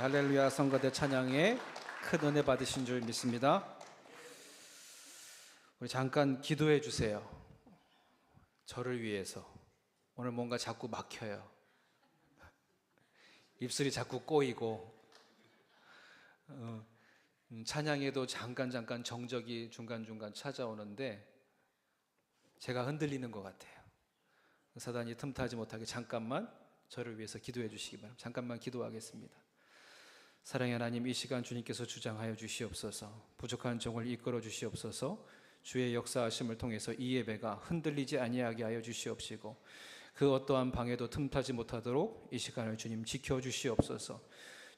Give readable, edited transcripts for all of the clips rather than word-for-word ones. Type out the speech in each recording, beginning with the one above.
할렐루야 성가대 찬양에 큰 은혜 받으신 줄 믿습니다. 우리 잠깐 기도해 주세요. 저를 위해서. 오늘 뭔가 자꾸 막혀요. 입술이 자꾸 꼬이고 찬양에도 잠깐 정적이 중간중간 찾아오는데 제가 흔들리는 것 같아요. 사단이 틈타지 못하게 잠깐만 저를 위해서 기도해 주시기 바랍니다. 잠깐만 기도하겠습니다. 사랑의 하나님, 이 시간 주님께서 주장하여 주시옵소서. 부족한 종을 이끌어 주시옵소서. 주의 역사하심을 통해서 이 예배가 흔들리지 아니하게 하여 주시옵시고 그 어떠한 방해도 틈타지 못하도록 이 시간을 주님 지켜 주시옵소서.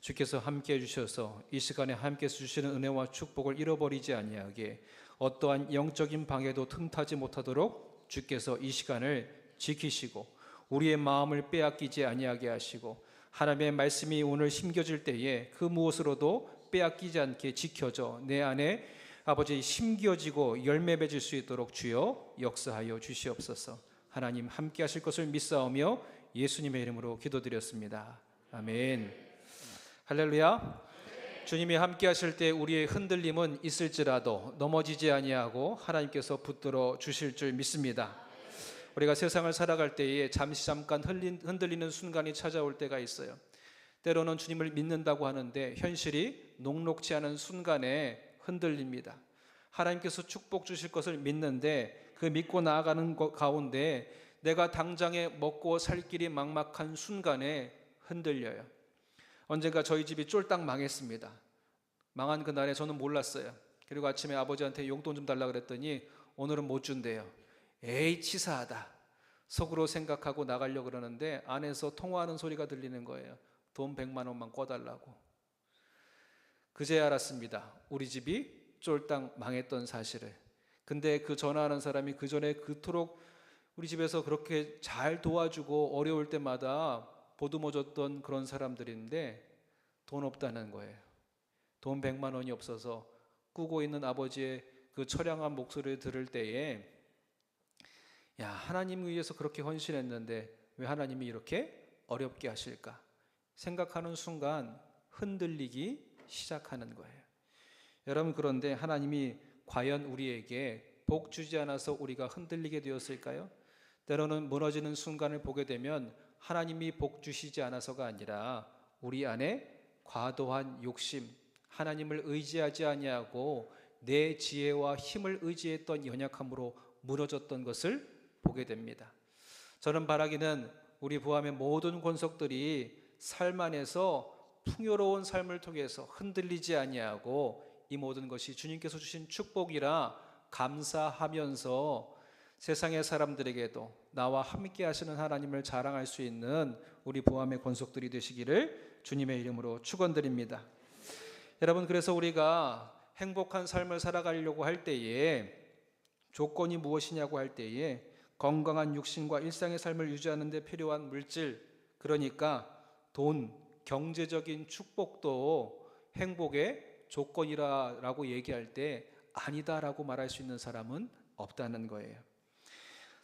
주께서 함께해 주셔서 이 시간에 함께 주시는 은혜와 축복을 잃어버리지 아니하게 어떠한 영적인 방해도 틈타지 못하도록 주께서 이 시간을 지키시고 우리의 마음을 빼앗기지 아니하게 하시고 하나님의 말씀이 오늘 심겨질 때에 그 무엇으로도 빼앗기지 않게 지켜져 내 안에 아버지 심겨지고 열매 맺을 수 있도록 주여 역사하여 주시옵소서. 하나님 함께 하실 것을 믿사오며 예수님의 이름으로 기도드렸습니다. 아멘. 할렐루야. 주님이 함께 하실 때 우리의 흔들림은 있을지라도 넘어지지 아니하고 하나님께서 붙들어 주실 줄 믿습니다. 우리가 세상을 살아갈 때에 잠깐 흔들리는 순간이 찾아올 때가 있어요. 때로는 주님을 믿는다고 하는데 현실이 녹록지 않은 순간에 흔들립니다. 하나님께서 축복 주실 것을 믿는데 그 믿고 나아가는 것 가운데 내가 당장에 먹고 살 길이 막막한 순간에 흔들려요. 언젠가 저희 집이 쫄딱 망했습니다. 망한 그날에 저는 몰랐어요. 그리고 아침에 아버지한테 용돈 좀 달라 그랬더니 오늘은 못 준대요. 에이 치사하다 속으로 생각하고 나가려고 그러는데 안에서 통화하는 소리가 들리는 거예요. 돈 100만 원만 꿔달라고. 그제야 알았습니다. 우리 집이 쫄딱 망했던 사실을. 근데 그 전화하는 사람이 그전에 그토록 우리 집에서 그렇게 잘 도와주고 어려울 때마다 보듬어줬던 그런 사람들인데 돈 없다는 거예요. 돈 100만 원이 없어서 꾸고 있는 아버지의 그 처량한 목소리를 들을 때에 야, 하나님을 위해서 그렇게 헌신했는데 왜 하나님이 이렇게 어렵게 하실까 생각하는 순간 흔들리기 시작하는 거예요. 여러분, 그런데 하나님이 과연 우리에게 복 주지 않아서 우리가 흔들리게 되었을까요? 때로는 무너지는 순간을 보게 되면 하나님이 복 주시지 않아서가 아니라 우리 안에 과도한 욕심, 하나님을 의지하지 아니하고 내 지혜와 힘을 의지했던 연약함으로 무너졌던 것을 보게 됩니다. 저는 바라기는 우리 부함의 모든 권속들이 삶 안에서 풍요로운 삶을 통해서 흔들리지 아니하고 이 모든 것이 주님께서 주신 축복이라 감사하면서 세상의 사람들에게도 나와 함께 하시는 하나님을 자랑할 수 있는 우리 부함의 권속들이 되시기를 주님의 이름으로 축원드립니다. 여러분, 그래서 우리가 행복한 삶을 살아가려고 할 때에 조건이 무엇이냐고 할 때에 건강한 육신과 일상의 삶을 유지하는 데 필요한 물질, 그러니까 돈, 경제적인 축복도 행복의 조건이라고 얘기할 때 아니다라고 말할 수 있는 사람은 없다는 거예요.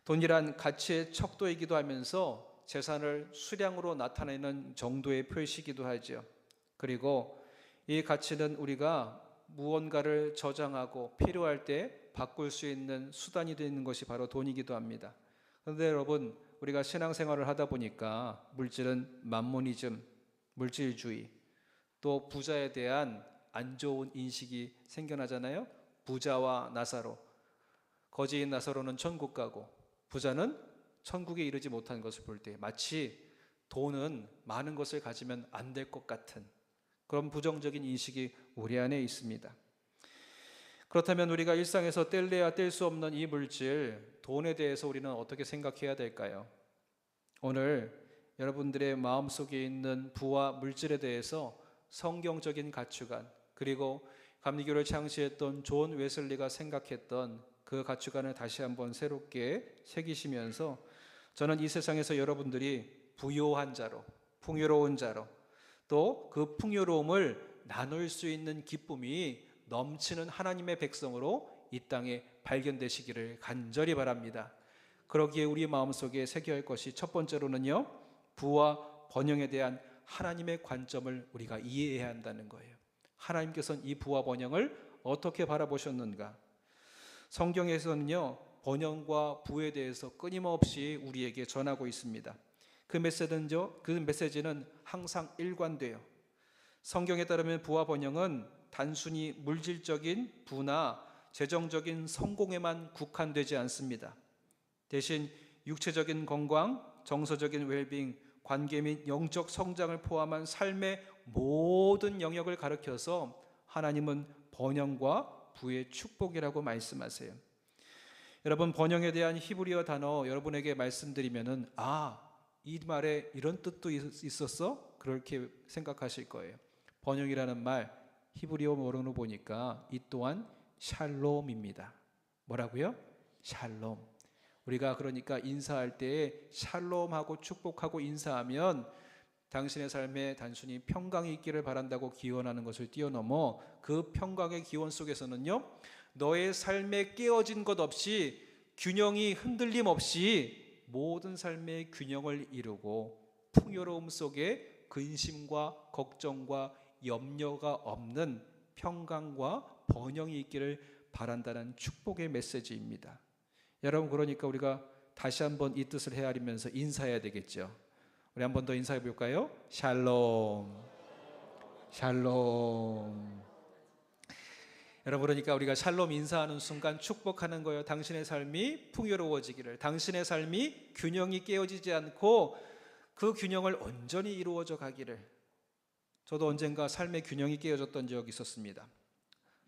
돈이란 가치의 척도이기도 하면서 재산을 수량으로 나타내는 정도의 표시이기도 하죠. 그리고 이 가치는 우리가 무언가를 저장하고 필요할 때 바꿀 수 있는 수단이 되는 것이 바로 돈이기도 합니다. 그런데 여러분, 우리가 신앙생활을 하다 보니까 물질은 만모니즘, 물질주의, 또 부자에 대한 안 좋은 인식이 생겨나잖아요. 부자와 나사로, 거지인 나사로는 천국 가고 부자는 천국에 이르지 못한 것을 볼 때 마치 돈은 많은 것을 가지면 안 될 것 같은 그런 부정적인 인식이 우리 안에 있습니다. 그렇다면 우리가 일상에서 뗄래야 뗄 수 없는 이 물질, 돈에 대해서 우리는 어떻게 생각해야 될까요? 오늘 여러분들의 마음속에 있는 부와 물질에 대해서 성경적인 가치관, 그리고 감리교를 창시했던 존 웨슬리가 생각했던 그 가치관을 다시 한번 새롭게 새기시면서 저는 이 세상에서 여러분들이 부요한 자로, 풍요로운 자로, 또 그 풍요로움을 나눌 수 있는 기쁨이 넘치는 하나님의 백성으로 이 땅에 발견되시기를 간절히 바랍니다. 그러기에 우리 마음속에 새겨야 할 것이 첫 번째로는요, 부와 번영에 대한 하나님의 관점을 우리가 이해해야 한다는 거예요. 하나님께서는 이 부와 번영을 어떻게 바라보셨는가? 성경에서는요, 번영과 부에 대해서 끊임없이 우리에게 전하고 있습니다. 그 메시지는 항상 일관돼요. 성경에 따르면 부와 번영은 단순히 물질적인 부나 재정적인 성공에만 국한되지 않습니다. 대신 육체적인 건강, 정서적인 웰빙, 관계 및 영적 성장을 포함한 삶의 모든 영역을 가리켜서 하나님은 번영과 부의 축복이라고 말씀하세요. 여러분, 번영에 대한 히브리어 단어 여러분에게 말씀드리면은 이 말에 이런 뜻도 있었어? 그렇게 생각하실 거예요. 번영이라는 말 히브리어 원어로 보니까 이 또한 샬롬입니다. 뭐라고요? 샬롬. 우리가 그러니까 인사할 때에 샬롬하고 축복하고 인사하면 당신의 삶에 단순히 평강이 있기를 바란다고 기원하는 것을 뛰어넘어 그 평강의 기원 속에서는요, 너의 삶에 깨어진 것 없이 균형이 흔들림 없이 모든 삶의 균형을 이루고 풍요로움 속에 근심과 걱정과 염려가 없는 평강과 번영이 있기를 바란다는 축복의 메시지입니다. 여러분, 그러니까 우리가 다시 한번 이 뜻을 헤아리면서 인사해야 되겠죠. 우리 한 번 더 인사해 볼까요? 샬롬, 샬롬. 여러분, 그러니까 우리가 샬롬 인사하는 순간 축복하는 거예요. 당신의 삶이 풍요로워지기를, 당신의 삶이 균형이 깨어지지 않고 그 균형을 온전히 이루어져 가기를. 저도 언젠가 삶의 균형이 깨어졌던 적이 있었습니다.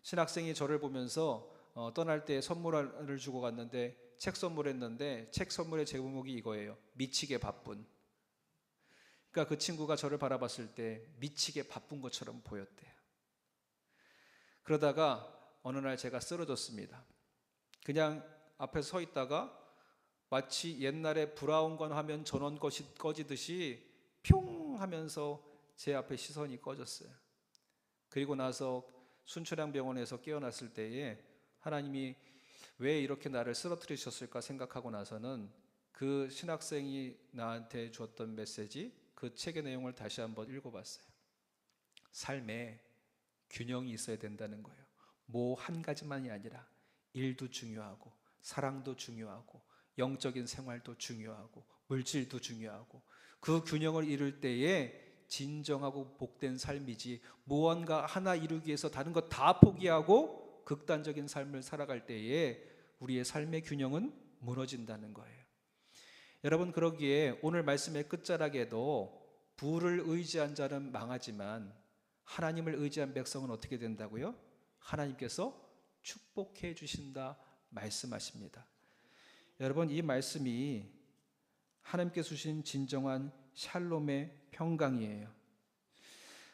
신학생이 저를 보면서 떠날 때 선물을 주고 갔는데 책 선물했는데 책 선물의 제목이 이거예요. 미치게 바쁜. 그러니까 그 친구가 저를 바라봤을 때 미치게 바쁜 것처럼 보였대요. 그러다가 어느 날 제가 쓰러졌습니다. 그냥 앞에 서 있다가 마치 옛날에 브라운관 화면 전원 꺼지듯이 뿅 하면서 제 앞에 시선이 꺼졌어요. 그리고 나서 순천향병원에서 깨어났을 때에 하나님이 왜 이렇게 나를 쓰러뜨리셨을까 생각하고 나서는 그 신학생이 나한테 줬던 메시지, 그 책의 내용을 다시 한번 읽어봤어요. 삶에 균형이 있어야 된다는 거예요. 뭐 한 가지만이 아니라 일도 중요하고 사랑도 중요하고 영적인 생활도 중요하고 물질도 중요하고 그 균형을 이룰 때에 진정하고 복된 삶이지, 무언가 하나 이루기 위해서 다른 것 다 포기하고 극단적인 삶을 살아갈 때에 우리의 삶의 균형은 무너진다는 거예요. 여러분, 그러기에 오늘 말씀의 끝자락에도 부를 의지한 자는 망하지만 하나님을 의지한 백성은 어떻게 된다고요? 하나님께서 축복해 주신다 말씀하십니다. 여러분, 이 말씀이 하나님께서 주신 진정한 샬롬의 평강이에요.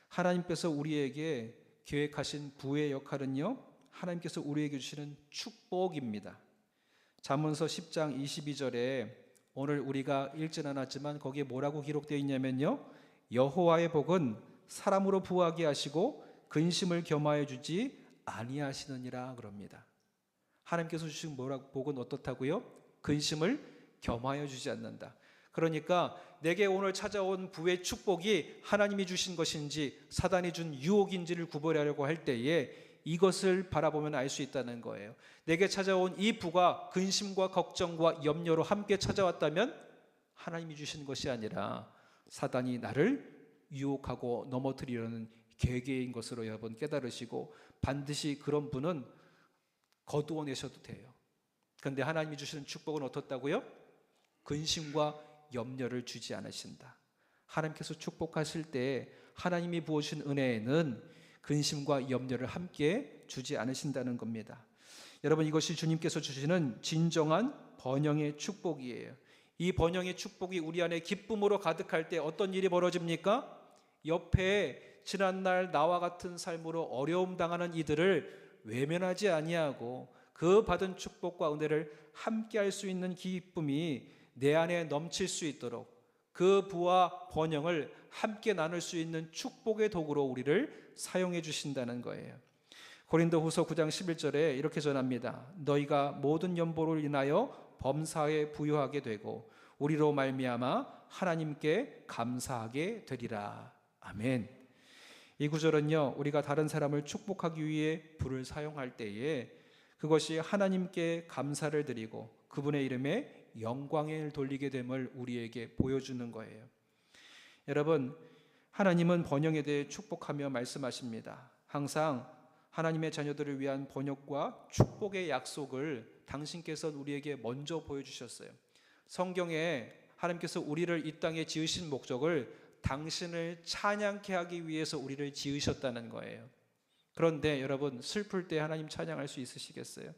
하나님께서 우리에게 계획하신 부의 역할은요, 하나님께서 우리에게 주시는 축복입니다. 잠언서 10장 22절에 오늘 우리가 읽진 않았지만 거기에 뭐라고 기록되어 있냐면요, 여호와의 복은 사람으로 부하게 하시고 근심을 겸하여 주지 아니하시느니라 그럽니다. 하나님께서 주신 복은 어떻다고요? 근심을 겸하여 주지 않는다. 그러니까 내게 오늘 찾아온 부의 축복이 하나님이 주신 것인지 사단이 준 유혹인지를 구별하려고 할 때에 이것을 바라보면 알 수 있다는 거예요. 내게 찾아온 이 부가 근심과 걱정과 염려로 함께 찾아왔다면 하나님이 주신 것이 아니라 사단이 나를 유혹하고 넘어뜨리려는 계획인 것으로 여러분 깨달으시고 반드시 그런 분은 거두어내셔도 돼요. 그런데 하나님이 주시는 축복은 어떻다고요? 근심과 염려를 주지 않으신다. 하나님께서 축복하실 때 하나님이 부어주신 은혜에는 근심과 염려를 함께 주지 않으신다는 겁니다. 여러분, 이것이 주님께서 주시는 진정한 번영의 축복이에요. 이 번영의 축복이 우리 안에 기쁨으로 가득할 때 어떤 일이 벌어집니까? 옆에 지난날 나와 같은 삶으로 어려움 당하는 이들을 외면하지 아니하고 그 받은 축복과 은혜를 함께 할 수 있는 기쁨이 내 안에 넘칠 수 있도록 그 부와 번영을 함께 나눌 수 있는 축복의 도구로 우리를 사용해 주신다는 거예요. 고린도후서 9장 11절에 이렇게 전합니다. 너희가 모든 연보를 인하여 범사에 부유하게 되고 우리로 말미암아 하나님께 감사하게 되리라. 아멘. 이 구절은요, 우리가 다른 사람을 축복하기 위해 불을 사용할 때에 그것이 하나님께 감사를 드리고 그분의 이름에 영광을 돌리게 됨을 우리에게 보여주는 거예요. 여러분, 하나님은 번영에 대해 축복하며 말씀하십니다. 항상 하나님의 자녀들을 위한 번역과 축복의 약속을 당신께서 우리에게 먼저 보여주셨어요. 성경에 하나님께서 우리를 이 땅에 지으신 목적을 당신을 찬양케 하기 위해서 우리를 지으셨다는 거예요. 그런데 여러분, 슬플 때 하나님 찬양할 수 있으시겠어요?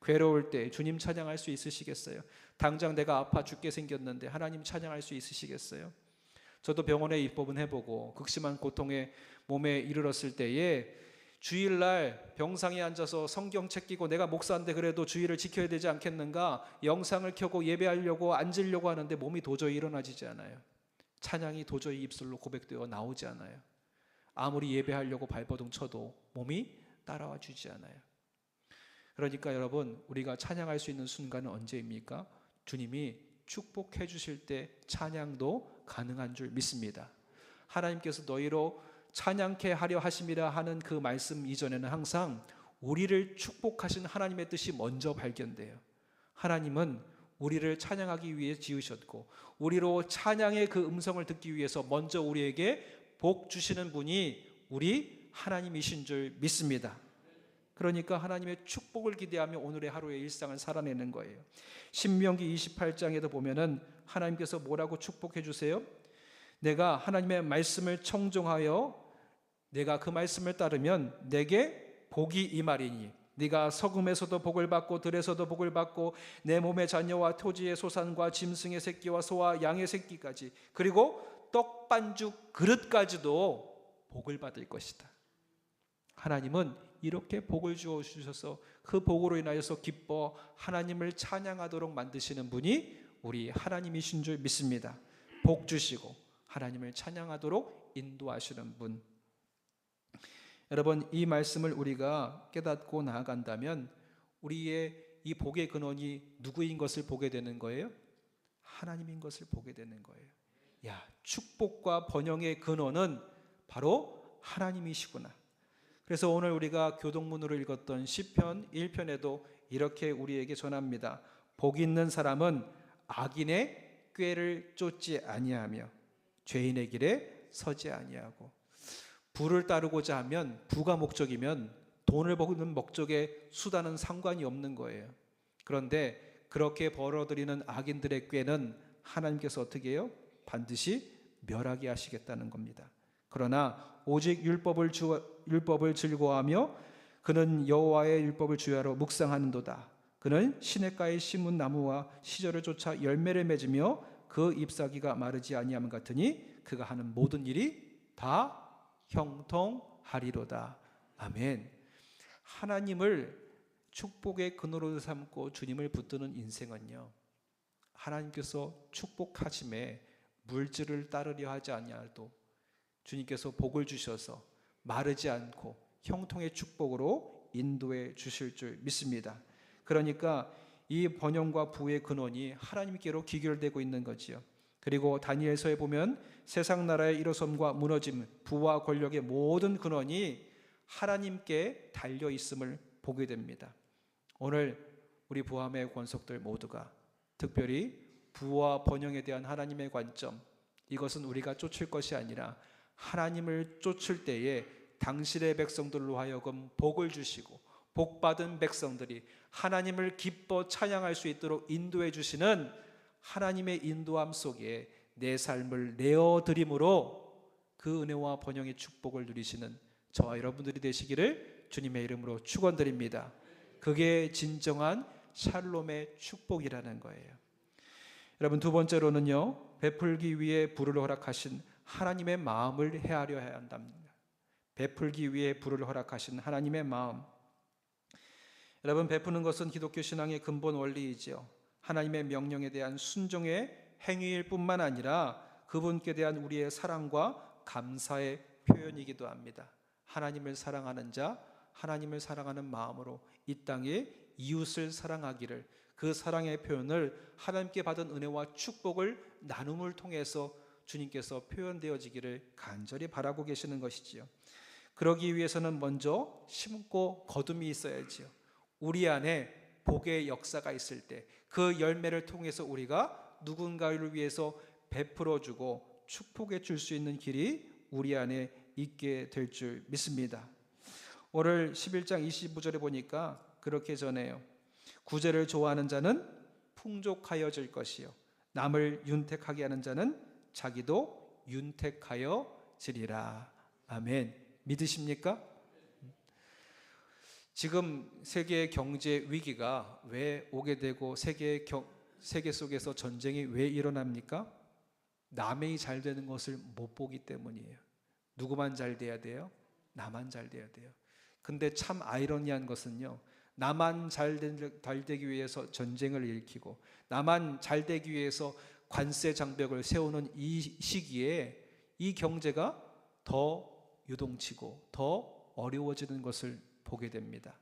괴로울 때 주님 찬양할 수 있으시겠어요? 당장 내가 아파 죽게 생겼는데 하나님 찬양할 수 있으시겠어요? 저도 병원에 입법은 해보고 극심한 고통에 몸에 이르렀을 때에 주일날 병상에 앉아서 성경책 끼고 내가 목사인데 그래도 주일을 지켜야 되지 않겠는가, 영상을 켜고 예배하려고 앉으려고 하는데 몸이 도저히 일어나지지 않아요. 찬양이 도저히 입술로 고백되어 나오지 않아요. 아무리 예배하려고 발버둥 쳐도 몸이 따라와 주지 않아요. 그러니까 여러분, 우리가 찬양할 수 있는 순간은 언제입니까? 주님이 축복해 주실 때 찬양도 가능한 줄 믿습니다. 하나님께서 너희로 찬양케 하려 하심이라 하는 그 말씀 이전에는 항상 우리를 축복하신 하나님의 뜻이 먼저 발견돼요. 하나님은 우리를 찬양하기 위해 지으셨고 우리로 찬양의 그 음성을 듣기 위해서 먼저 우리에게 복 주시는 분이 우리 하나님이신 줄 믿습니다. 그러니까 하나님의 축복을 기대하며 오늘의 하루의 일상을 살아내는 거예요. 신명기 28장에도 보면은 하나님께서 뭐라고 축복해 주세요? 내가 하나님의 말씀을 청종하여 내가 그 말씀을 따르면 내게 복이 임하리니 네가 서금에서도 복을 받고 들에서도 복을 받고 내 몸의 자녀와 토지의 소산과 짐승의 새끼와 소와 양의 새끼까지 그리고 떡반죽 그릇까지도 복을 받을 것이다. 하나님은 이렇게 복을 주어 주셔서 그 복으로 인하여서 기뻐 하나님을 찬양하도록 만드시는 분이 우리 하나님이신 줄 믿습니다. 복 주시고 하나님을 찬양하도록 인도하시는 분. 여러분, 이 말씀을 우리가 깨닫고 나아간다면 우리의 이 복의 근원이 누구인 것을 보게 되는 거예요? 하나님인 것을 보게 되는 거예요. 야, 축복과 번영의 근원은 바로 하나님이시구나. 그래서 오늘 우리가 교동문으로 읽었던 시편 1편에도 이렇게 우리에게 전합니다. 복 있는 사람은 악인의 꾀를 쫓지 아니하며 죄인의 길에 서지 아니하고. 부를 따르고자 하면 부가 목적이면 돈을 버는 목적에 수단은 상관이 없는 거예요. 그런데 그렇게 벌어들이는 악인들의 꾀는 하나님께서 어떻게 해요? 반드시 멸하게 하시겠다는 겁니다. 그러나 오직 율법을 즐거워하며 그는 여호와의 율법을 주야로 묵상하는도다. 그는 시냇가에 심은 나무와 시절을 쫓아 열매를 맺으며 그 잎사귀가 마르지 아니함 같으니 그가 하는 모든 일이 다 형통하리로다. 아멘. 하나님을 축복의 근원으로 삼고 주님을 붙드는 인생은요, 하나님께서 축복하심에 물질을 따르려 하지 아니하도 주님께서 복을 주셔서 마르지 않고 형통의 축복으로 인도해 주실 줄 믿습니다. 그러니까 이 번영과 부의 근원이 하나님께로 기결되고 있는 거지요. 그리고 다니엘서에 보면 세상 나라의 일어섬과 무너짐, 부와 권력의 모든 근원이 하나님께 달려 있음을 보게 됩니다. 오늘 우리 부함의 권속들 모두가 특별히 부와 번영에 대한 하나님의 관점, 이것은 우리가 쫓을 것이 아니라 하나님을 쫓을 때에 당신의 백성들로 하여금 복을 주시고 복받은 백성들이 하나님을 기뻐 찬양할 수 있도록 인도해 주시는 하나님의 인도함 속에 내 삶을 내어드림으로 그 은혜와 번영의 축복을 누리시는 저와 여러분들이 되시기를 주님의 이름으로 축원드립니다. 그게 진정한 샬롬의 축복이라는 거예요. 여러분, 두 번째로는요, 베풀기 위해 불을 허락하신 하나님의 마음을 헤아려 해야 한답니다. 베풀기 위해 불을 허락하신 하나님의 마음. 여러분, 베푸는 것은 기독교 신앙의 근본 원리이지요. 하나님의 명령에 대한 순종의 행위일 뿐만 아니라 그분께 대한 우리의 사랑과 감사의 표현이기도 합니다. 하나님을 사랑하는 자, 하나님을 사랑하는 마음으로 이 땅에 이웃을 사랑하기를, 그 사랑의 표현을 하나님께 받은 은혜와 축복을 나눔을 통해서 주님께서 표현되어지기를 간절히 바라고 계시는 것이지요. 그러기 위해서는 먼저 심고 거둠이 있어야지요. 우리 안에 복의 역사가 있을 때 그 열매를 통해서 우리가 누군가를 위해서 베풀어주고 축복해 줄 수 있는 길이 우리 안에 있게 될 줄 믿습니다. 오늘 11장 25절에 보니까 그렇게 전해요. 구제를 좋아하는 자는 풍족하여질 것이요 남을 윤택하게 하는 자는 자기도 윤택하여지리라. 아멘. 믿으십니까? 지금 세계 경제 위기가 왜 오게 되고 세계 속에서 전쟁이 왜 일어납니까? 남이 잘 되는 것을 못 보기 때문이에요. 누구만 잘 돼야 돼요? 나만 잘 돼야 돼요. 근데 참 아이러니한 것은요, 나만 잘 되기 위해서 전쟁을 일으키고 나만 잘 되기 위해서 관세 장벽을 세우는 이 시기에 이 경제가 더 유동치고 더 어려워지는 것을 보게 됩니다.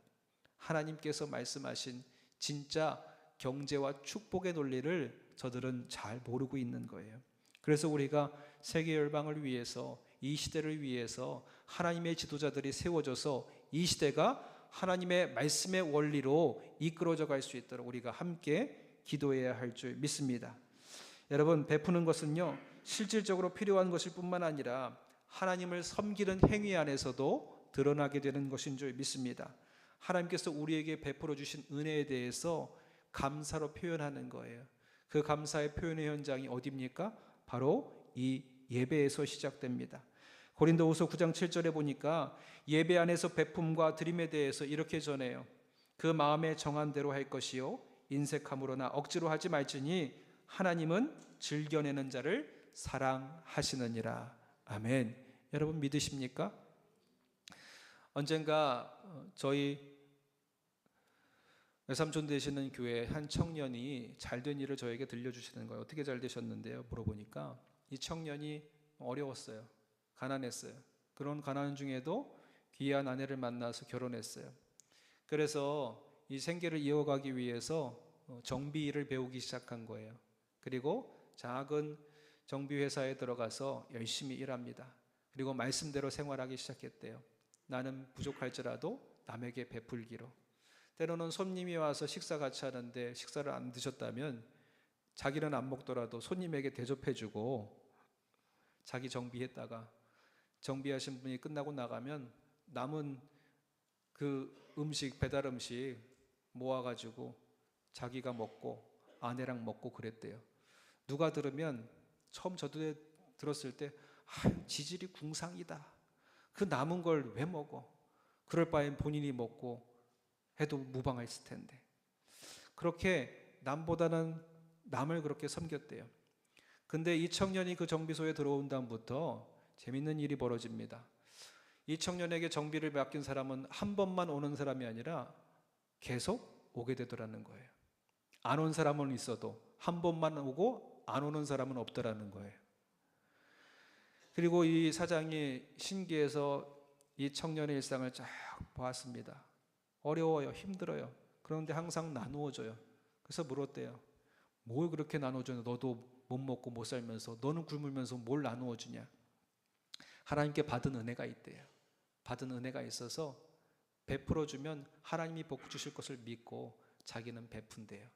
하나님께서 말씀하신 진짜 경제와 축복의 논리를 저들은 잘 모르고 있는 거예요. 그래서 우리가 세계 열방을 위해서, 이 시대를 위해서 하나님의 지도자들이 세워져서 이 시대가 하나님의 말씀의 원리로 이끌어져 갈 수 있도록 우리가 함께 기도해야 할 줄 믿습니다. 여러분, 베푸는 것은요, 실질적으로 필요한 것일 뿐만 아니라 하나님을 섬기는 행위 안에서도 드러나게 되는 것인 줄 믿습니다. 하나님께서 우리에게 베풀어 주신 은혜에 대해서 감사로 표현하는 거예요. 그 감사의 표현의 현장이 어디입니까? 바로 이 예배에서 시작됩니다. 고린도후서 9장 7절에 보니까 예배 안에서 베품과 드림에 대해서 이렇게 전해요. 그 마음에 정한 대로 할 것이요 인색함으로나 억지로 하지 말지니 하나님은 즐겨내는 자를 사랑하시느니라. 아멘. 여러분 믿으십니까? 언젠가 저희 외삼촌 되시는 교회 한 청년이 잘된 일을 저에게 들려주시는 거예요. 어떻게 잘 되셨는데요? 물어보니까 이 청년이 어려웠어요. 가난했어요. 그런 가난 중에도 귀한 아내를 만나서 결혼했어요. 그래서 이 생계를 이어가기 위해서 정비 일을 배우기 시작한 거예요. 그리고 작은 정비 회사에 들어가서 열심히 일합니다. 그리고 말씀대로 생활하기 시작했대요. 나는 부족할지라도 남에게 베풀기로. 때로는 손님이 와서 식사 같이 하는데 식사를 안 드셨다면 자기는 안 먹더라도 손님에게 대접해주고 자기 정비했다가 정비하신 분이 끝나고 나가면 남은 그 음식, 배달 음식 모아가지고 자기가 먹고 아내랑 먹고 그랬대요. 누가 들으면 처음 저도 들었을 때 지질이 궁상이다. 그 남은 걸 왜 먹어? 그럴 바엔 본인이 먹고 해도 무방했을 텐데. 그렇게 남보다는 남을 그렇게 섬겼대요. 근데 이 청년이 그 정비소에 들어온 다음부터 재밌는 일이 벌어집니다. 이 청년에게 정비를 맡긴 사람은 한 번만 오는 사람이 아니라 계속 오게 되더라는 거예요. 안 온 사람은 있어도 한 번만 오고 안 오는 사람은 없더라는 거예요. 그리고 이 사장이 신기해서 이 청년의 일상을 쫙 보았습니다. 어려워요. 힘들어요. 그런데 항상 나누어줘요. 그래서 물었대요. 뭘 그렇게 나눠줘요? 너도 못 먹고 못 살면서 너는 굶으면서 뭘 나누어주냐? 하나님께 받은 은혜가 있대요. 받은 은혜가 있어서 베풀어주면 하나님이 복 주실 것을 믿고 자기는 베푼대요.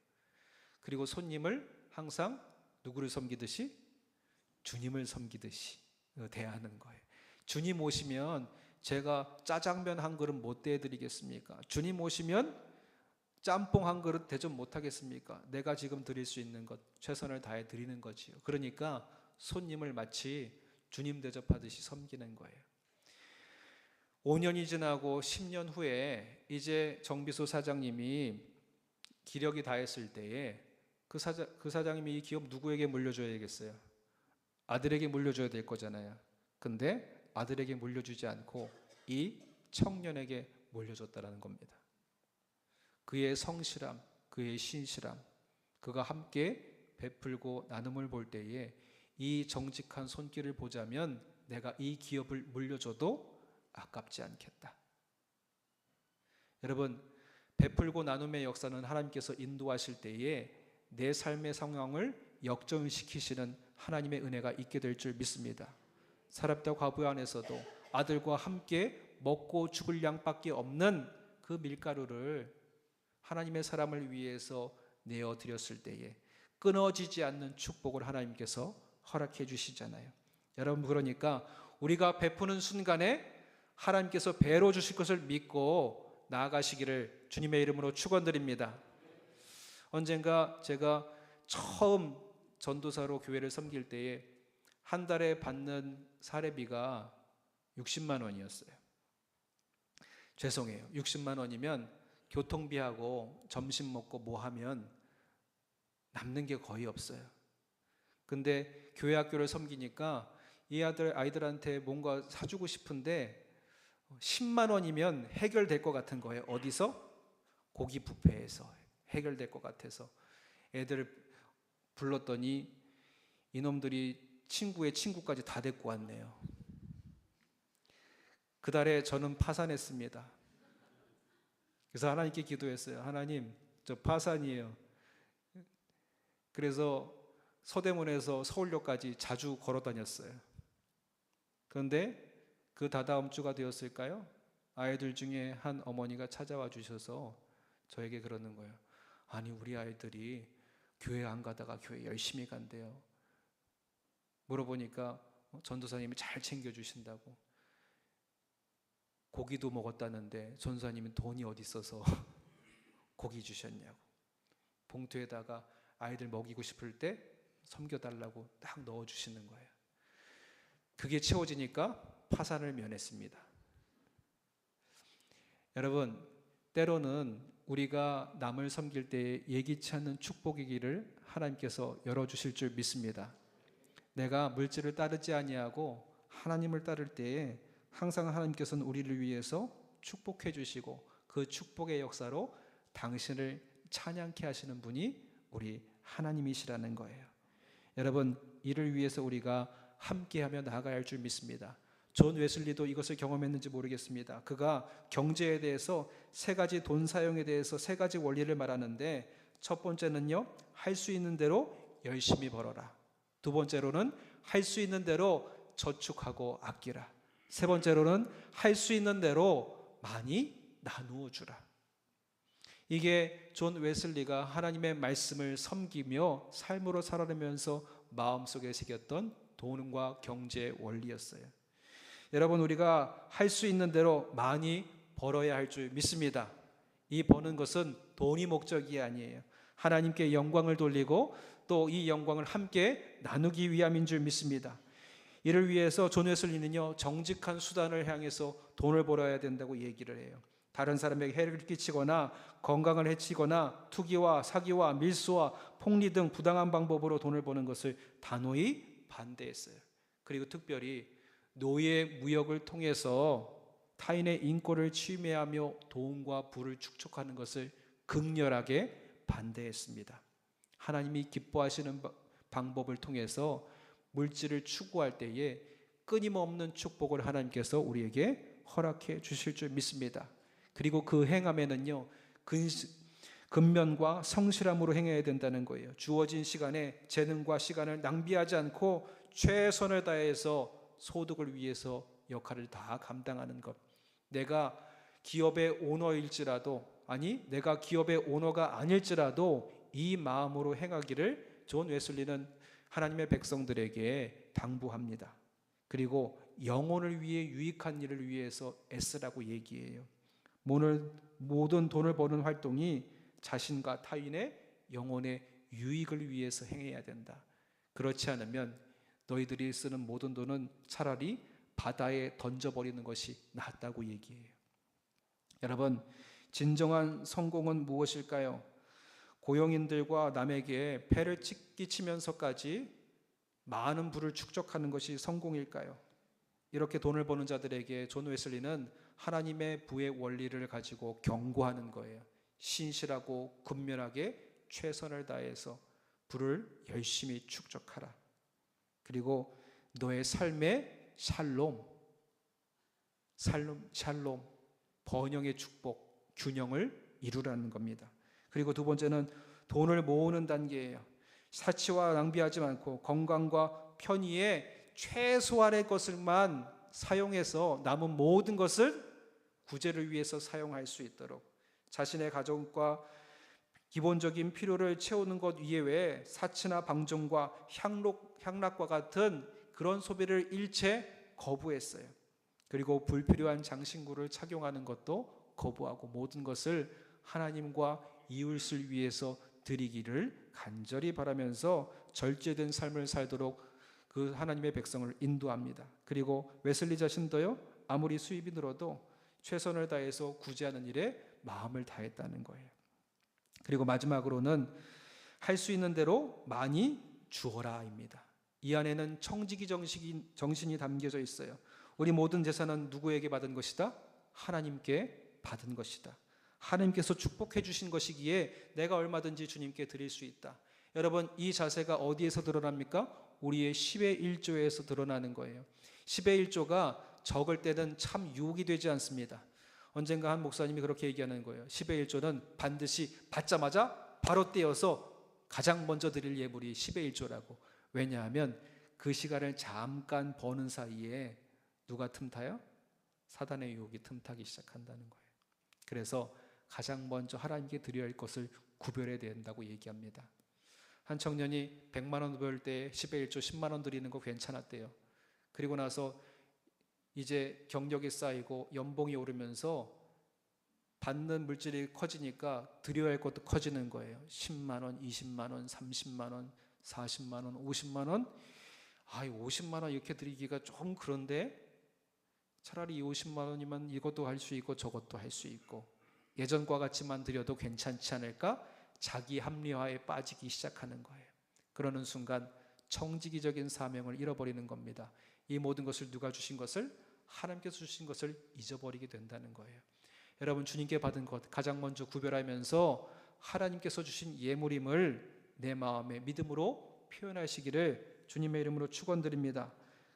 그리고 손님을 항상 누구를 섬기듯이? 주님을 섬기듯이 대하는 거예요. 주님 오시면 제가 짜장면 한 그릇 못 대해드리겠습니까? 주님 오시면 짬뽕 한 그릇 대접 못하겠습니까? 내가 지금 드릴 수 있는 것 최선을 다해 드리는 거지요. 그러니까 손님을 마치 주님 대접하듯이 섬기는 거예요. 5년이 지나고 10년 후에 이제 정비소 사장님이 기력이 다했을 때에 그 사장님이 이 기업 누구에게 물려줘야겠어요? 아들에게 물려줘야 될 거잖아요. 근데 아들에게 물려주지 않고 이 청년에게 물려줬다는 겁니다. 그의 성실함, 그의 신실함, 그가 함께 베풀고 나눔을 볼 때에 이 정직한 손길을 보자면 내가 이 기업을 물려줘도 아깝지 않겠다. 여러분, 베풀고 나눔의 역사는 하나님께서 인도하실 때에 내 삶의 상황을 역전시키시는 하나님의 은혜가 있게 될 줄 믿습니다. 사렙다 과부 안에서도 아들과 함께 먹고 죽을 양밖에 없는 그 밀가루를 하나님의 사람을 위해서 내어드렸을 때에 끊어지지 않는 축복을 하나님께서 허락해 주시잖아요. 여러분, 그러니까 우리가 베푸는 순간에 하나님께서 배로 주실 것을 믿고 나아가시기를 주님의 이름으로 축원드립니다. 언젠가 제가 처음 전도사로 교회를 섬길 때에 한 달에 받는 사례비가 60만 원이었어요. 죄송해요. 60만 원이면 교통비하고 점심 먹고 뭐 하면 남는 게 거의 없어요. 근데 교회 학교를 섬기니까 이 아이들한테 뭔가 사주고 싶은데 10만 원이면 해결될 것 같은 거예요. 어디서? 고기 뷔페에서 해결될 것 같아서 애들을 불렀더니 이놈들이 친구의 친구까지 다 데리고 왔네요. 그 달에 저는 파산했습니다. 그래서 하나님께 기도했어요. 하나님, 저 파산이에요. 그래서 서대문에서 서울역까지 자주 걸어 다녔어요. 그런데 그 다다음 주가 되었을까요? 아이들 중에 한 어머니가 찾아와 주셔서 저에게 그러는 거예요. 아니, 우리 아이들이 교회 안 가다가 교회 열심히 간대요. 물어보니까 전도사님이 잘 챙겨주신다고. 고기도 먹었다는데 전도사님은 돈이 어디 있어서 고기 주셨냐고. 봉투에다가 아이들 먹이고 싶을 때 섬겨달라고 딱 넣어주시는 거예요. 그게 채워지니까 파산을 면했습니다. 여러분, 때로는 우리가 남을 섬길 때 예기치 않는 축복의 길을 하나님께서 열어주실 줄 믿습니다. 내가 물질을 따르지 아니하고 하나님을 따를 때에 항상 하나님께서는 우리를 위해서 축복해 주시고 그 축복의 역사로 당신을 찬양케 하시는 분이 우리 하나님이시라는 거예요. 여러분, 이를 위해서 우리가 함께하며 나아가야 할 줄 믿습니다. 존 웨슬리도 이것을 경험했는지 모르겠습니다. 그가 경제에 대해서 세 가지 돈 사용에 대해서 세 가지 원리를 말하는데, 첫 번째는요, 할 수 있는 대로 열심히 벌어라. 두 번째로는 할 수 있는 대로 저축하고 아끼라. 세 번째로는 할 수 있는 대로 많이 나누어 주라. 이게 존 웨슬리가 하나님의 말씀을 섬기며 삶으로 살아내면서 마음속에 새겼던 돈과 경제의 원리였어요. 여러분, 우리가 할 수 있는 대로 많이 벌어야 할 줄 믿습니다. 이 버는 것은 돈이 목적이 아니에요. 하나님께 영광을 돌리고 또 이 영광을 함께 나누기 위함인 줄 믿습니다. 이를 위해서 존 웨슬리는요, 정직한 수단을 향해서 돈을 벌어야 된다고 얘기를 해요. 다른 사람에게 해를 끼치거나 건강을 해치거나 투기와 사기와 밀수와 폭리 등 부당한 방법으로 돈을 버는 것을 단호히 반대했어요. 그리고 특별히 노예 무역을 통해서 타인의 인권을 침해하며 돈과 부를 축적하는 것을 극렬하게 반대했습니다. 하나님이 기뻐하시는 방법을 통해서 물질을 추구할 때에 끊임없는 축복을 하나님께서 우리에게 허락해 주실 줄 믿습니다. 그리고 그 행함에는요, 근면과 성실함으로 행해야 된다는 거예요. 주어진 시간에 재능과 시간을 낭비하지 않고 최선을 다해서 소득을 위해서 역할을 다 감당하는 것. 내가 기업의 오너일지라도, 아니 내가 기업의 오너가 아닐지라도 이 마음으로 행하기를 존 웨슬리는 하나님의 백성들에게 당부합니다. 그리고 영혼을 위해 유익한 일을 위해서 애쓰라고 얘기해요. 모든 돈을 버는 활동이 자신과 타인의 영혼의 유익을 위해서 행해야 된다. 그렇지 않으면 너희들이 쓰는 모든 돈은 차라리 바다에 던져버리는 것이 낫다고 얘기해요. 여러분, 진정한 성공은 무엇일까요? 고용인들과 남에게 폐를 끼치면서까지 많은 부를 축적하는 것이 성공일까요? 이렇게 돈을 버는 자들에게 존 웨슬리는 하나님의 부의 원리를 가지고 경고하는 거예요. 신실하고 근면하게 최선을 다해서 부를 열심히 축적하라. 그리고 너의 삶의 샬롬, 번영의 축복, 균형을 이루라는 겁니다. 그리고 두 번째는 돈을 모으는 단계예요. 사치와 낭비하지 않고 건강과 편의에 최소한의 것을만 사용해서 남은 모든 것을 구제를 위해서 사용할 수 있도록 자신의 가정과 기본적인 필요를 채우는 것 이외에 사치나 방종과 향락과 같은 그런 소비를 일체 거부했어요. 그리고 불필요한 장신구를 착용하는 것도 거부하고 모든 것을 하나님과 이웃을 위해서 드리기를 간절히 바라면서 절제된 삶을 살도록 그 하나님의 백성을 인도합니다. 그리고 웨슬리 자신도요, 아무리 수입이 늘어도 최선을 다해서 구제하는 일에 마음을 다했다는 거예요. 그리고 마지막으로는 할 수 있는 대로 많이 주어라입니다. 이 안에는 청지기 정신이 담겨져 있어요. 우리 모든 재산은 누구에게 받은 것이다? 하나님께 받은 것이다. 하나님께서 축복해 주신 것이기에 내가 얼마든지 주님께 드릴 수 있다. 여러분, 이 자세가 어디에서 드러납니까? 우리의 10의 1조에서 드러나는 거예요. 10의 1조가 적을 때는 참 유혹이 되지 않습니다. 언젠가 한 목사님이 그렇게 얘기하는 거예요. 10의 1조는 반드시 받자마자 바로 떼어서 가장 먼저 드릴 예물이 10의 1조라고. 왜냐하면 그 시간을 잠깐 버는 사이에 누가 틈타요? 사단의 유혹이 틈타기 시작한다는 거예요. 그래서 가장 먼저 하나님께 드려야 할 것을 구별해야 된다고 얘기합니다. 한 청년이 100만 원 벌 때 10의 1조 10만 원 드리는 거 괜찮았대요. 그리고 나서 이제 경력이 쌓이고 연봉이 오르면서 받는 물질이 커지니까 드려야 할 것도 커지는 거예요. 10만 원, 20만 원, 30만 원, 40만 원, 50만 원. 50만 원 이렇게 드리기가 좀 그런데 차라리 이 50만 원이면 이것도 할 수 있고 저것도 할 수 있고 예전과 같이만 드려도 괜찮지 않을까? 자기 합리화에 빠지기 시작하는 거예요. 그러는 순간 청지기적인 사명을 잃어버리는 겁니다. 이 모든 것을 누가 주신 것을? 하나님께서 주신 것을 잊어버리게 된다는 거예요. 여러분, 주님께 받은 것 가장 먼저 구별하면서 하나님께서 주신 예물임을 내 마음의 믿음으로 표현하시기를 주님의 이름으로 축원드립니다.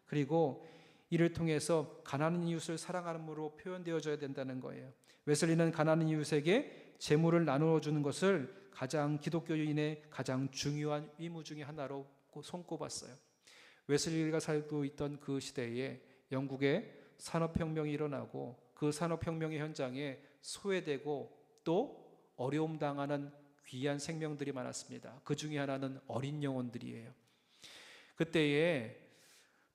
그리고 이를 통해서 가난한 이웃을 사랑함으로 표현되어져야 된다는 거예요. 웨슬리는 가난한 이웃에게 재물을 나누어 주는 것을 가장 기독교인의 가장 중요한 의무 중에 하나로 손꼽았어요. 웨슬리가 살고 있던 그 시대에 영국에 산업혁명이 일어나고 그 산업혁명의 현장에 소외되고 또 어려움 당하는 귀한 생명들이 많았습니다. 그 중에 하나는 어린 영혼들이에요. 그때에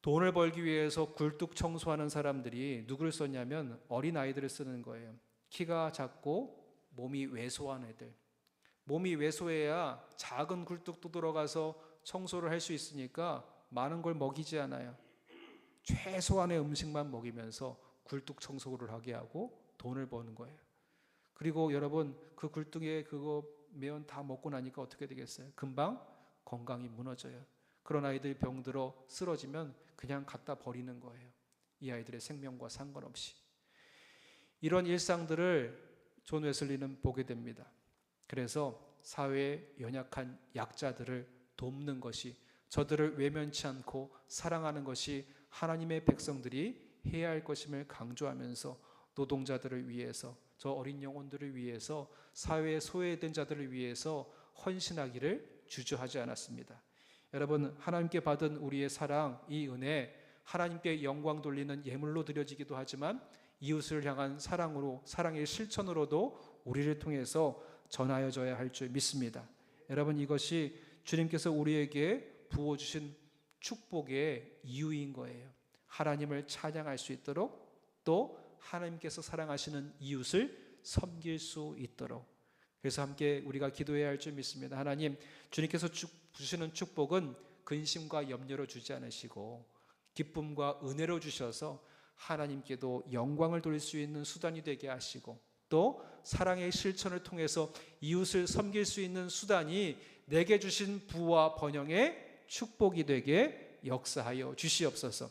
돈을 벌기 위해서 굴뚝 청소하는 사람들이 누구를 썼냐면 어린 아이들을 쓰는 거예요. 키가 작고 몸이 왜소한 애들. 몸이 왜소해야 작은 굴뚝도 들어가서 청소를 할 수 있으니까 많은 걸 먹이지 않아요. 최소한의 음식만 먹이면서 굴뚝 청소를 하게 하고 돈을 버는 거예요. 그리고 여러분, 그 굴뚝에 그거 매연 다 먹고 나니까 어떻게 되겠어요? 금방 건강이 무너져요. 그런 아이들이 병들어 쓰러지면 그냥 갖다 버리는 거예요. 이 아이들의 생명과 상관없이. 이런 일상들을 존 웨슬리는 보게 됩니다. 그래서 사회에 연약한 약자들을 돕는 것이, 저들을 외면치 않고 사랑하는 것이 하나님의 백성들이 해야 할 것임을 강조하면서 노동자들을 위해서, 저 어린 영혼들을 위해서, 사회에 소외된 자들을 위해서 헌신하기를 주저하지 않았습니다. 여러분, 하나님께 받은 우리의 사랑, 이 은혜, 하나님께 영광 돌리는 예물로 드려지기도 하지만 이웃을 향한 사랑으로, 사랑의 실천으로도 우리를 통해서 전하여져야 할 줄 믿습니다. 여러분, 이것이 주님께서 우리에게 부어주신 축복의 이유인 거예요. 하나님을 찬양할 수 있도록, 또 하나님께서 사랑하시는 이웃을 섬길 수 있도록. 그래서 함께 우리가 기도해야 할 줄 믿습니다. 하나님, 주님께서 주시는 축복은 근심과 염려로 주지 않으시고 기쁨과 은혜로 주셔서 하나님께도 영광을 돌릴 수 있는 수단이 되게 하시고, 또 사랑의 실천을 통해서 이웃을 섬길 수 있는 수단이 내게 주신 부와 번영의 축복이 되게 역사하여 주시옵소서.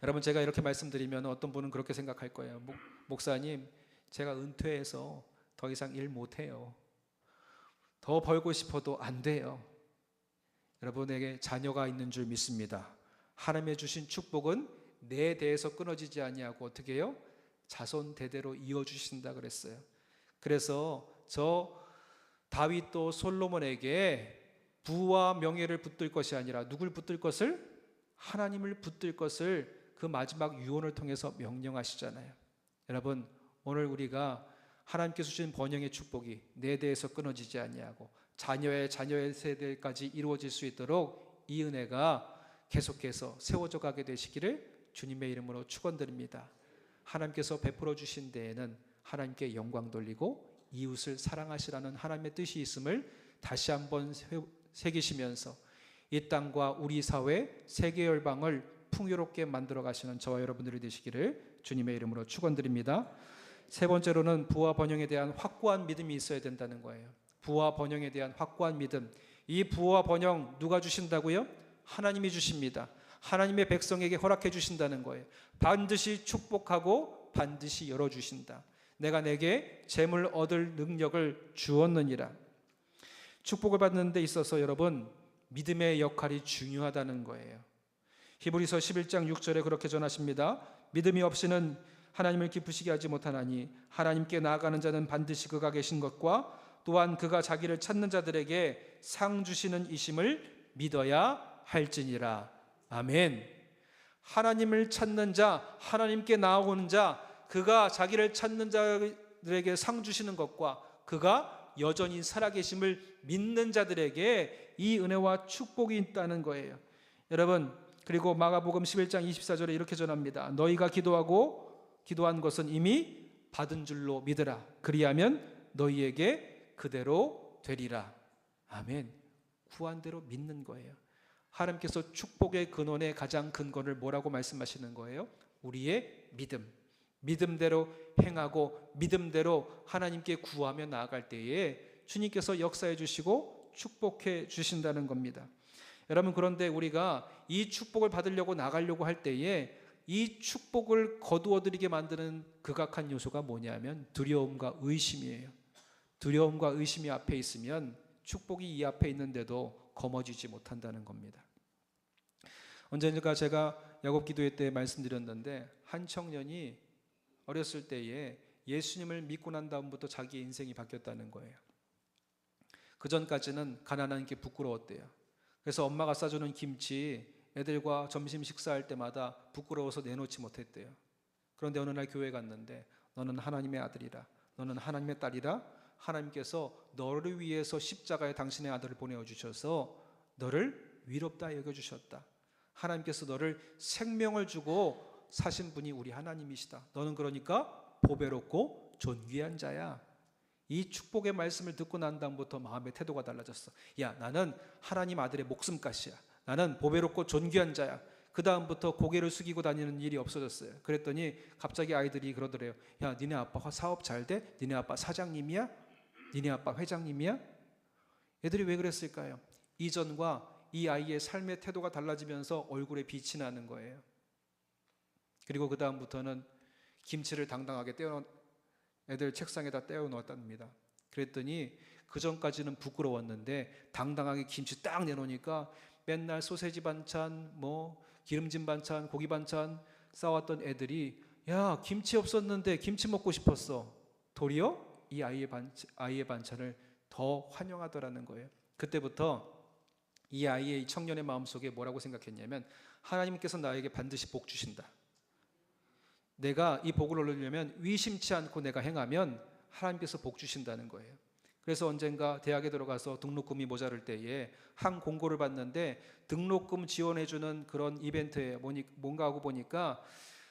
여러분, 제가 이렇게 말씀드리면 어떤 분은 그렇게 생각할 거예요. 목사님, 제가 은퇴해서 더 이상 일 못해요. 더 벌고 싶어도 안 돼요. 여러분에게 자녀가 있는 줄 믿습니다. 하나님의 주신 축복은 내 대에서 끊어지지 아니하고 어떻게 해요? 자손 대대로 이어주신다 그랬어요. 그래서 저 다윗도 솔로몬에게 부와 명예를 붙들 것이 아니라 누굴 붙들 것을? 하나님을 붙들 것을 그 마지막 유언을 통해서 명령하시잖아요. 여러분, 오늘 우리가 하나님께서 주신 번영의 축복이 내 대에서 끊어지지 아니하고 자녀의 세대까지 이루어질 수 있도록 이 은혜가 계속해서 세워져 가게 되시기를 주님의 이름으로 축원드립니다. 하나님께서 베풀어 주신 데에는 하나님께 영광 돌리고 이웃을 사랑하시라는 하나님의 뜻이 있음을 다시 한번 새기시면서 이 땅과 우리 사회, 세계 열방을 풍요롭게 만들어 가시는 저와 여러분들이 되시기를 주님의 이름으로 축원드립니다. 세 번째로는 부와 번영에 대한 확고한 믿음이 있어야 된다는 거예요. 부와 번영에 대한 확고한 믿음. 이 부와 번영 누가 주신다고요? 하나님이 주십니다. 하나님의 백성에게 허락해 주신다는 거예요. 반드시 축복하고 반드시 열어주신다. 내가 내게 재물 얻을 능력을 주었느니라. 축복을 받는 데 있어서 여러분, 믿음의 역할이 중요하다는 거예요. 히브리서 11장 6절에 그렇게 전하십니다. 믿음이 없이는 하나님을 기쁘시게 하지 못하나니 하나님께 나아가는 자는 반드시 그가 계신 것과 또한 그가 자기를 찾는 자들에게 상 주시는 이심을 믿어야 할지니라. 아멘. 하나님을 찾는 자, 하나님께 나아오는 자, 그가 자기를 찾는 자들에게 상 주시는 것과 그가 여전히 살아계심을 믿는 자들에게 이 은혜와 축복이 있다는 거예요. 여러분, 그리고 마가복음 11장 24절에 이렇게 전합니다. 너희가 기도한 것은 이미 받은 줄로 믿으라. 그리하면 너희에게 그대로 되리라. 아멘. 구한 대로 믿는 거예요. 하나님께서 축복의 근원의 가장 근거를 뭐라고 말씀하시는 거예요? 우리의 믿음. 믿음대로 행하고 믿음대로 하나님께 구하며 나아갈 때에 주님께서 역사해 주시고 축복해 주신다는 겁니다. 여러분, 그런데 우리가 이 축복을 받으려고 나가려고 할 때에 이 축복을 거두어들이게 만드는 극악한 요소가 뭐냐면 두려움과 의심이에요. 두려움과 의심이 앞에 있으면 축복이 이 앞에 있는데도 거머쥐지 못한다는 겁니다. 언젠가 제가 야곱 기도회 때 말씀드렸는데 한 청년이 어렸을 때에 예수님을 믿고 난 다음부터 자기의 인생이 바뀌었다는 거예요. 그 전까지는 가난한 게 부끄러웠대요. 그래서 엄마가 싸주는 김치 애들과 점심 식사할 때마다 부끄러워서 내놓지 못했대요. 그런데 어느 날 교회 갔는데 너는 하나님의 아들이라, 너는 하나님의 딸이라, 하나님께서 너를 위해서 십자가에 당신의 아들을 보내주셔서 너를 위롭다 여겨주셨다. 하나님께서 너를 생명을 주고 사신 분이 우리 하나님이시다. 너는 그러니까 보배롭고 존귀한 자야. 이 축복의 말씀을 듣고 난 다음부터 마음의 태도가 달라졌어. 야, 나는 하나님 아들의 목숨값이야. 나는 보배롭고 존귀한 자야. 그 다음부터 고개를 숙이고 다니는 일이 없어졌어요. 그랬더니 갑자기 아이들이 그러더래요. 야, 니네 아빠 사업 잘 돼? 니네 아빠 사장님이야? 니네 아빠 회장님이야? 애들이 왜 그랬을까요? 이전과 이 아이의 삶의 태도가 달라지면서 얼굴에 빛이 나는 거예요. 그리고 그 다음부터는 김치를 당당하게 애들 책상에다 떼어 놓았답니다. 그랬더니 그 전까지는 부끄러웠는데 당당하게 김치 딱 내놓으니까 맨날 소세지 반찬, 기름진 반찬, 고기 반찬 싸왔던 애들이 야, 김치 없었는데 김치 먹고 싶었어. 도리어 이 아이의 반찬을 더 환영하더라는 거예요. 그때부터 이 아이의 청년의 마음속에 뭐라고 생각했냐면 하나님께서 나에게 반드시 복 주신다. 내가 이 복을 얻으려면 의심치 않고 내가 행하면 하나님께서 복 주신다는 거예요. 그래서 언젠가 대학에 들어가서 등록금이 모자랄 때에 한 공고를 봤는데 등록금 지원해주는 그런 이벤트에 뭔가 하고 보니까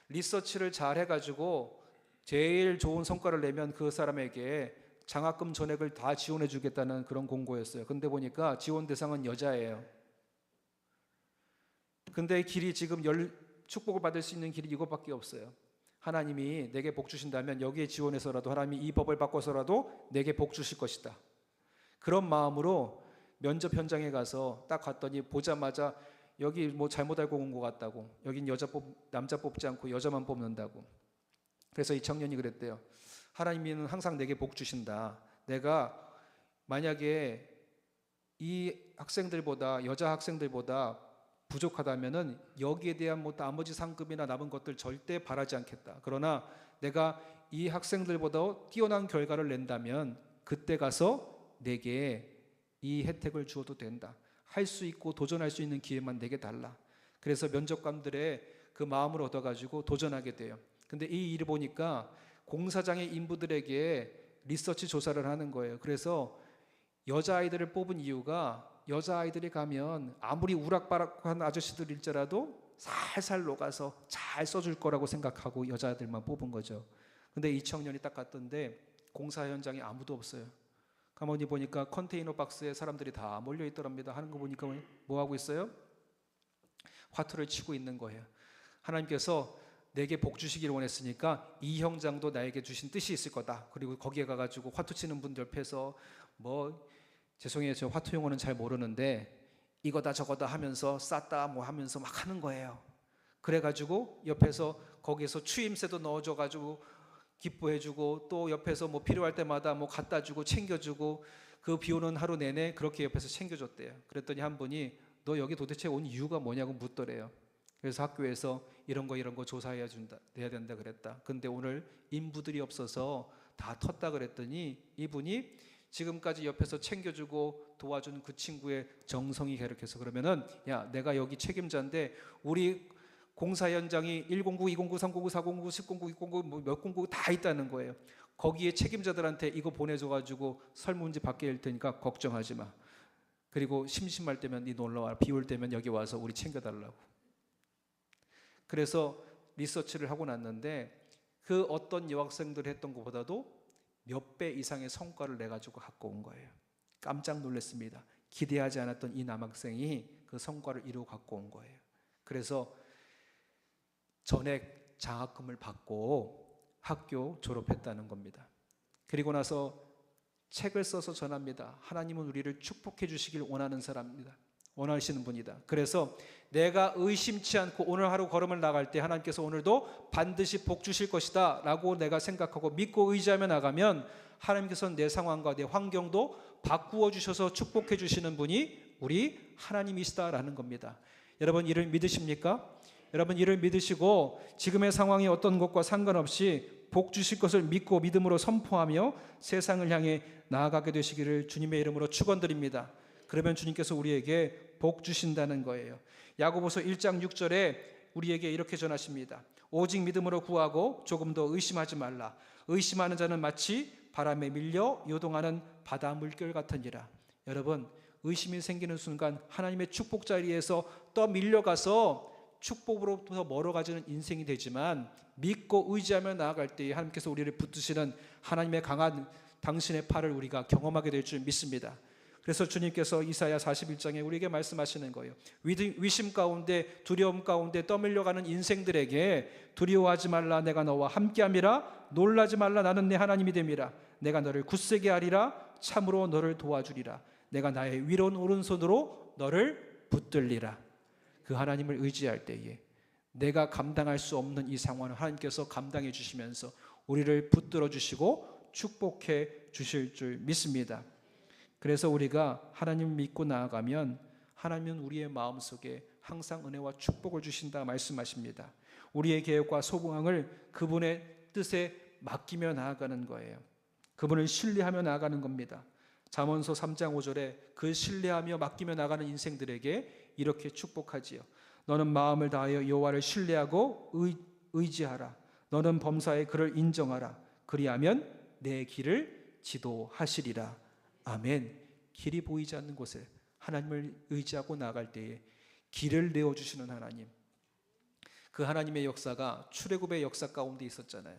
리서치를 잘 해가지고 제일 좋은 성과를 내면 그 사람에게 장학금 전액을 다 지원해 주겠다는 그런 공고였어요. 근데 보니까 지원 대상은 여자예요. 근데 길이 지금 축복을 받을 수 있는 길이 이것밖에 없어요. 하나님이 내게 복 주신다면 여기에 지원해서라도 하나님이 이 법을 바꿔서라도 내게 복 주실 것이다. 그런 마음으로 면접 현장에 가서 딱 갔더니 보자마자 여기 잘못 알고 온 것 같다고. 여긴 남자 뽑지 않고 여자만 뽑는다고. 그래서 이 청년이 그랬대요. 하나님은 항상 내게 복 주신다. 내가 만약에 이 학생들보다 여자 학생들보다 부족하다면은 여기에 대한 나머지 상급이나 남은 것들 절대 바라지 않겠다. 그러나 내가 이 학생들보다 뛰어난 결과를 낸다면 그때 가서 내게 이 혜택을 주어도 된다. 할 수 있고 도전할 수 있는 기회만 내게 달라. 그래서 면접관들의 그 마음을 얻어가지고 도전하게 돼요. 근데 이 일을 보니까 공사장의 인부들에게 리서치 조사를 하는 거예요. 그래서 여자아이들을 뽑은 이유가 여자아이들이 가면 아무리 우락바락한 아저씨들일지라도 살살 녹아서 잘 써줄 거라고 생각하고 여자들만 뽑은 거죠. 근데 이 청년이 딱 갔던데 공사 현장에 아무도 없어요. 가만히 보니까 컨테이너 박스에 사람들이 다 몰려 있더랍니다. 하는 거 보니까 뭐 하고 있어요? 화투를 치고 있는 거예요. 하나님께서 내게 복 주시기를 원했으니까 이 형장도 나에게 주신 뜻이 있을 거다. 그리고 거기에 가가지고 화투 치는 분들 옆에서 뭐 죄송해요, 저 화투 용어는 잘 모르는데 이거다 저거다 하면서 쌌다 뭐 하면서 막 하는 거예요. 그래가지고 옆에서 거기에서 추임새도 넣어줘가지고 기뻐해주고 또 옆에서 뭐 필요할 때마다 뭐 갖다주고 챙겨주고 그 비 오는 하루 내내 그렇게 옆에서 챙겨줬대요. 그랬더니 한 분이 너 여기 도대체 온 이유가 뭐냐고 묻더래요. 그래서 학교에서 이런 거 조사해야 돼야 된다 그랬다. 근데 오늘 인부들이 없어서 다 텄다 그랬더니 이분이 지금까지 옆에서 챙겨주고 도와준 그 친구의 정성이 계속해서 그러면은 야 내가 여기 책임자인데 우리 공사 현장이 109, 209, 309, 409, 1009, 609 뭐 몇 공구 다 있다는 거예요. 거기에 책임자들한테 이거 보내줘가지고 설문지 받게 할 테니까 걱정하지 마. 그리고 심심할 때면 네 놀러와. 비 올 때면 여기 와서 우리 챙겨달라고. 그래서 리서치를 하고 났는데 그 어떤 여학생들이 했던 것보다도 몇 배 이상의 성과를 내가지고 갖고 온 거예요. 깜짝 놀랐습니다. 기대하지 않았던 이 남학생이 그 성과를 이루고 갖고 온 거예요. 그래서 전액 장학금을 받고 학교 졸업했다는 겁니다. 그리고 나서 책을 써서 전합니다. 하나님은 우리를 축복해 주시길 원하는 사람입니다. 원하시는 분이다. 그래서 내가 의심치 않고 오늘 하루 걸음을 나갈 때 하나님께서 오늘도 반드시 복 주실 것이다 라고 내가 생각하고 믿고 의지하며 나가면 하나님께서는 내 상황과 내 환경도 바꾸어 주셔서 축복해 주시는 분이 우리 하나님이시다라는 겁니다. 여러분 이를 믿으십니까? 여러분 이를 믿으시고 지금의 상황이 어떤 것과 상관없이 복 주실 것을 믿고 믿음으로 선포하며 세상을 향해 나아가게 되시기를 주님의 이름으로 축원드립니다. 그러면 주님께서 우리에게 복 주신다는 거예요. 야고보서 1장 6절에 우리에게 이렇게 전하십니다. 오직 믿음으로 구하고 조금 더 의심하지 말라. 의심하는 자는 마치 바람에 밀려 요동하는 바다 물결 같으니라. 여러분 의심이 생기는 순간 하나님의 축복 자리에서 떠밀려가서 축복으로부터 멀어가지는 인생이 되지만 믿고 의지하며 나아갈 때에 하나님께서 우리를 붙드시는 하나님의 강한 당신의 팔을 우리가 경험하게 될 줄 믿습니다. 그래서 주님께서 이사야 41장에 우리에게 말씀하시는 거예요. 위심 가운데 두려움 가운데 떠밀려가는 인생들에게 두려워하지 말라. 내가 너와 함께함이라. 놀라지 말라. 나는 내 하나님이 됨이라. 내가 너를 굳세게 하리라. 참으로 너를 도와주리라. 내가 나의 위로운 오른손으로 너를 붙들리라. 그 하나님을 의지할 때에 내가 감당할 수 없는 이 상황을 하나님께서 감당해 주시면서 우리를 붙들어 주시고 축복해 주실 줄 믿습니다. 그래서 우리가 하나님을 믿고 나아가면 하나님은 우리의 마음속에 항상 은혜와 축복을 주신다 말씀하십니다. 우리의 계획과 소망을 그분의 뜻에 맡기며 나아가는 거예요. 그분을 신뢰하며 나아가는 겁니다. 잠언서 3장 5절에 그 신뢰하며 맡기며 나가는 인생들에게 이렇게 축복하지요. 너는 마음을 다하여 여호와를 신뢰하고 의지하라. 너는 범사에 그를 인정하라. 그리하면 내 길을 지도하시리라. 아멘. 길이 보이지 않는 곳에 하나님을 의지하고 나갈 때에 길을 내어주시는 하나님. 그 하나님의 역사가 출애굽의 역사 가운데 있었잖아요.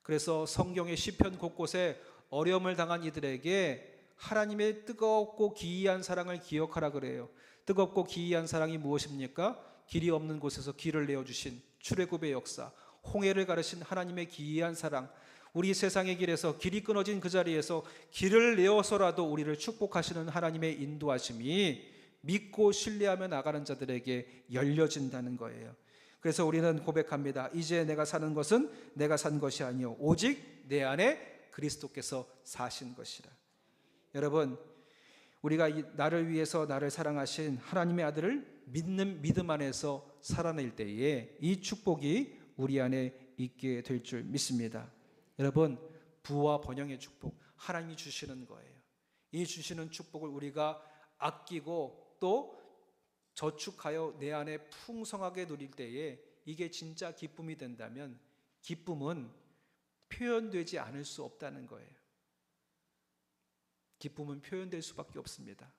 그래서 성경의 시편 곳곳에 어려움을 당한 이들에게 하나님의 뜨겁고 기이한 사랑을 기억하라 그래요. 뜨겁고 기이한 사랑이 무엇입니까? 길이 없는 곳에서 길을 내어주신 출애굽의 역사, 홍해를 가르신 하나님의 기이한 사랑, 우리 세상의 길에서 길이 끊어진 그 자리에서 길을 내어서라도 우리를 축복하시는 하나님의 인도하심이 믿고 신뢰하며 나가는 자들에게 열려진다는 거예요. 그래서 우리는 고백합니다. 이제 내가 사는 것은 내가 산 것이 아니요 오직 내 안에 그리스도께서 사신 것이라. 여러분 우리가 나를 위해서 나를 사랑하신 하나님의 아들을 믿는 믿음 안에서 살아낼 때에 이 축복이 우리 안에 있게 될 줄 믿습니다. 여러분 부와 번영의 축복 하나님이 주시는 거예요. 이 주시는 축복을 우리가 아끼고 또 저축하여 내 안에 풍성하게 누릴 때에 이게 진짜 기쁨이 된다면 기쁨은 표현되지 않을 수 없다는 거예요. 기쁨은 표현될 수밖에 없습니다.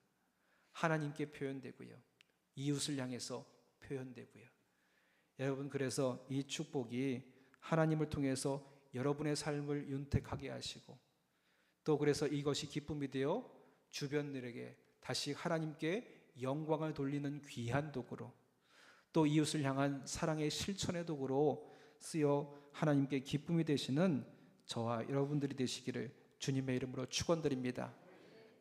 하나님께 표현되고요, 이웃을 향해서 표현되고요. 여러분, 그래서 이 축복이 하나님을 통해서 여러분의 삶을 윤택하게 하시고 또 그래서 이것이 기쁨이 되어 주변들에게 다시 하나님께 영광을 돌리는 귀한 도구로 또 이웃을 향한 사랑의 실천의 도구로 쓰여 하나님께 기쁨이 되시는 저와 여러분들이 되시기를 주님의 이름으로 축원드립니다.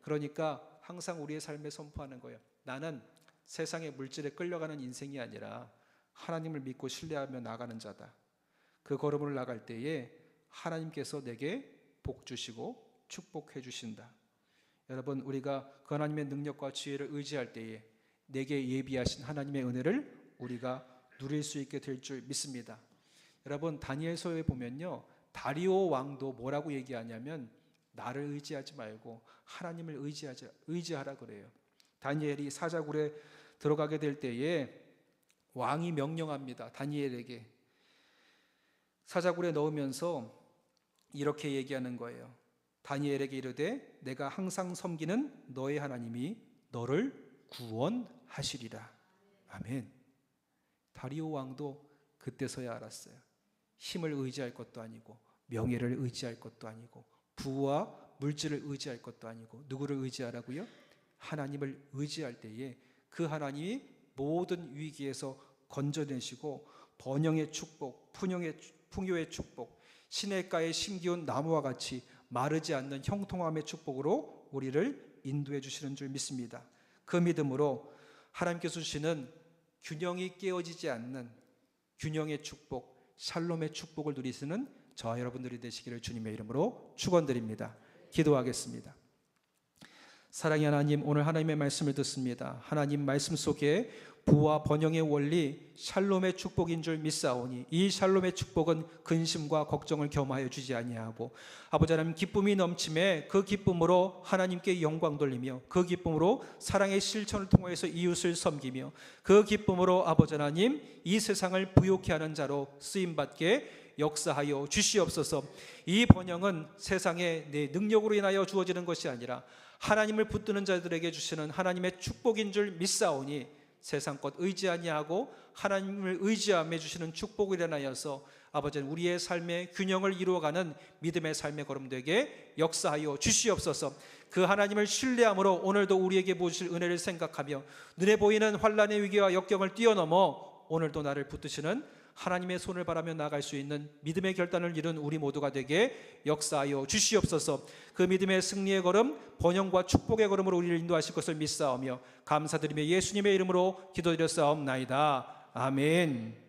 그러니까 항상 우리의 삶에 선포하는 거예요. 나는 세상의 물질에 끌려가는 인생이 아니라 하나님을 믿고 신뢰하며 나가는 자다. 그 걸음을 나갈 때에 하나님께서 내게 복 주시고 축복해 주신다. 여러분, 우리가 그 하나님의 능력과 지혜를 의지할 때에 내게 예비하신 하나님의 은혜를 우리가 누릴 수 있게 될 줄 믿습니다. 여러분, 다니엘서에 보면요, 다리오 왕도 뭐라고 얘기하냐면 나를 의지하지 말고 하나님을 의지하라 그래요. 다니엘이 사자굴에 들어가게 될 때에 왕이 명령합니다. 다니엘에게 사자굴에 넣으면서 이렇게 얘기하는 거예요. 다니엘에게 이르되 내가 항상 섬기는 너의 하나님이 너를 구원하시리라. 아멘. 다리오 왕도 그때서야 알았어요. 힘을 의지할 것도 아니고 명예를 의지할 것도 아니고 부와 물질을 의지할 것도 아니고 누구를 의지하라고요? 하나님을 의지할 때에 그 하나님이 모든 위기에서 건져내시고 번영의 축복, 풍요의 축복, 시냇가에 심기운 나무와 같이 마르지 않는 형통함의 축복으로 우리를 인도해 주시는 줄 믿습니다. 그 믿음으로 하나님께서 주시는 균형이 깨어지지 않는 균형의 축복, 샬롬의 축복을 누리시는 저와 여러분들이 되시기를 주님의 이름으로 축원드립니다. 기도하겠습니다. 사랑의 하나님, 오늘 하나님의 말씀을 듣습니다. 하나님 말씀 속에 부와 번영의 원리, 샬롬의 축복인 줄 믿사오니 이 샬롬의 축복은 근심과 걱정을 겸하여 주지 아니하고 아버지 하나님 기쁨이 넘침에 그 기쁨으로 하나님께 영광 돌리며 그 기쁨으로 사랑의 실천을 통해서 이웃을 섬기며 그 기쁨으로 아버지 하나님 이 세상을 부욕케 하는 자로 쓰임받게 역사하여 주시옵소서. 이 번영은 세상에 내 능력으로 인하여 주어지는 것이 아니라 하나님을 붙드는 자들에게 주시는 하나님의 축복인 줄 믿사오니 세상 것 의지 아니하고 하나님을 의지하며 주시는 축복을 인하여서 아버지 우리의 삶의 균형을 이루어가는 믿음의 삶의 걸음 되게 역사하여 주시옵소서. 그 하나님을 신뢰함으로 오늘도 우리에게 보실 은혜를 생각하며 눈에 보이는 환난의 위기와 역경을 뛰어넘어 오늘도 나를 붙드시는 하나님의 손을 바라며 나갈 수 있는 믿음의 결단을 이룬 우리 모두가 되게 역사하여 주시옵소서. 그 믿음의 승리의 걸음, 번영과 축복의 걸음으로 우리를 인도하실 것을 믿사오며 감사드리며 예수님의 이름으로 기도드렸사옵나이다. 아멘.